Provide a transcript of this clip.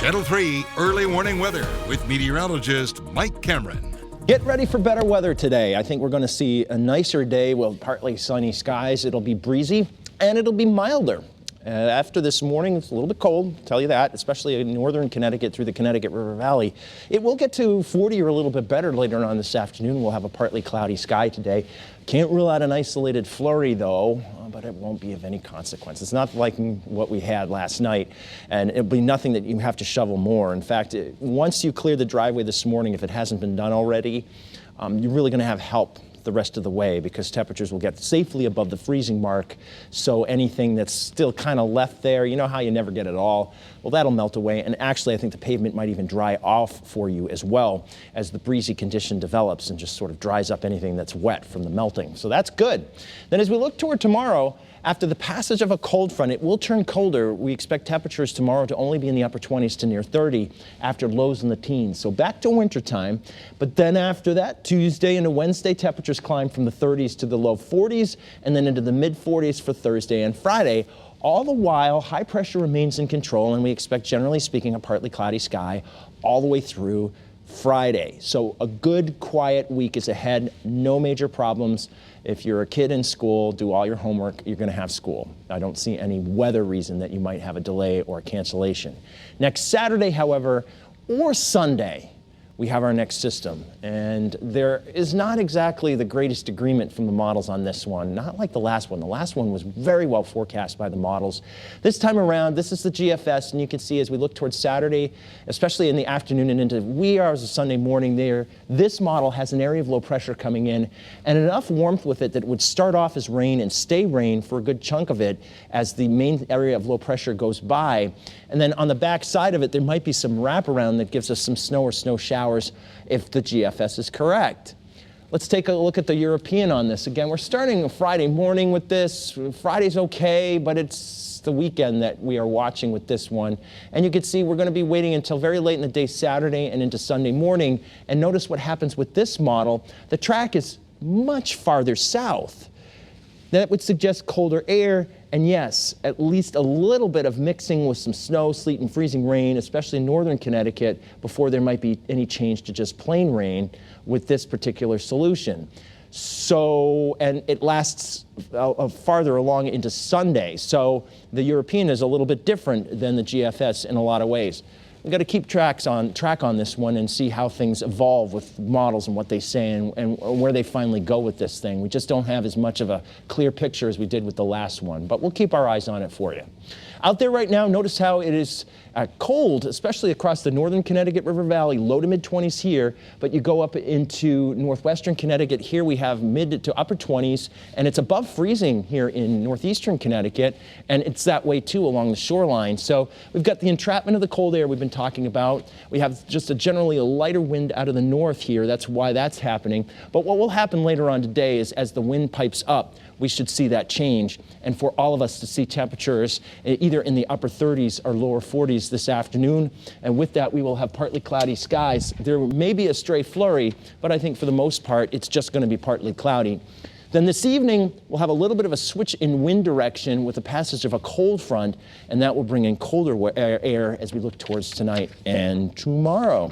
Channel 3 early warning weather with meteorologist Mike Cameron. Get ready for better weather today. I think we're going to see a nicer day with partly sunny skies. It'll be breezy and it'll be milder. After this morning, it's a little bit cold, I'll tell you that, especially in northern Connecticut through the Connecticut River Valley. It will get to 40 or a little bit better later on this afternoon. We'll have a partly cloudy sky today. Can't rule out an isolated flurry, though, but it won't be of any consequence. It's not like what we had last night, and it'll be nothing that you have to shovel more. In fact, once you clear the driveway this morning, if it hasn't been done already, you're really going to have help the rest of the way because temperatures will get safely above the freezing mark. So anything that's still kind of left there, you know how you never get it all, well, that'll melt away. And actually, I think the pavement might even dry off for you as well as the breezy condition develops and just sort of dries up anything that's wet from the melting. So that's good. Then as we look toward tomorrow, after the passage of a cold front, it will turn colder. We expect temperatures tomorrow to only be in the upper 20s to near 30 after lows in the teens. So back to wintertime. But then after that, Tuesday into Wednesday, temperatures climb from the 30s to the low 40s and then into the mid 40s for Thursday and Friday. All the while, high pressure remains in control, and we expect, generally speaking, a partly cloudy sky all the way through Friday. So a good, quiet week is ahead. No major problems. If you're a kid in school, do all your homework, you're going to have school. I don't see any weather reason that you might have a delay or a cancellation. Next Saturday, however, or Sunday, we have our next system. And there is not exactly the greatest agreement from the models on this one, not like the last one. The last one was very well forecast by the models. This time around, this is the GFS, and you can see as we look towards Saturday, especially in the afternoon and into wee hours of Sunday morning there, this model has an area of low pressure coming in and enough warmth with it that it would start off as rain and stay rain for a good chunk of it as the main area of low pressure goes by. And then on the back side of it, there might be some wraparound that gives us some snow or snow showers if the GFS is correct. Let's take a look at the European on this. Again, we're starting Friday morning with this. Friday's okay, but it's the weekend that we are watching with this one. And you can see we're going to be waiting until very late in the day Saturday and into Sunday morning. And notice what happens with this model. The track is much farther south. That would suggest colder air, and yes, at least a little bit of mixing with some snow, sleet, and freezing rain, especially in northern Connecticut, before there might be any change to just plain rain with this particular solution. So, and it lasts farther along into Sunday. So the European is a little bit different than the GFS in a lot of ways. We've got to keep track on this one and see how things evolve with models and what they say and where they finally go with this thing. We just don't have as much of a clear picture as we did with the last one, but we'll keep our eyes on it for you. Out there right now, notice how it is cold, especially across the northern Connecticut River Valley, low to mid 20s here, but you go up into northwestern Connecticut. Here we have mid to upper 20s, and it's above freezing here in northeastern Connecticut, and it's that way too along the shoreline. So we've got the entrapment of the cold air we've been talking about. We have just generally a lighter wind out of the north here. That's why that's happening. But what will happen later on today is as the wind pipes up, we should see that change, and for all of us to see temperatures either in the upper 30s or lower 40s this afternoon. And with that, we will have partly cloudy skies. There may be a stray flurry, but I think for the most part, it's just going to be partly cloudy. Then this evening, we'll have a little bit of a switch in wind direction with the passage of a cold front, and that will bring in colder air as we look towards tonight and tomorrow.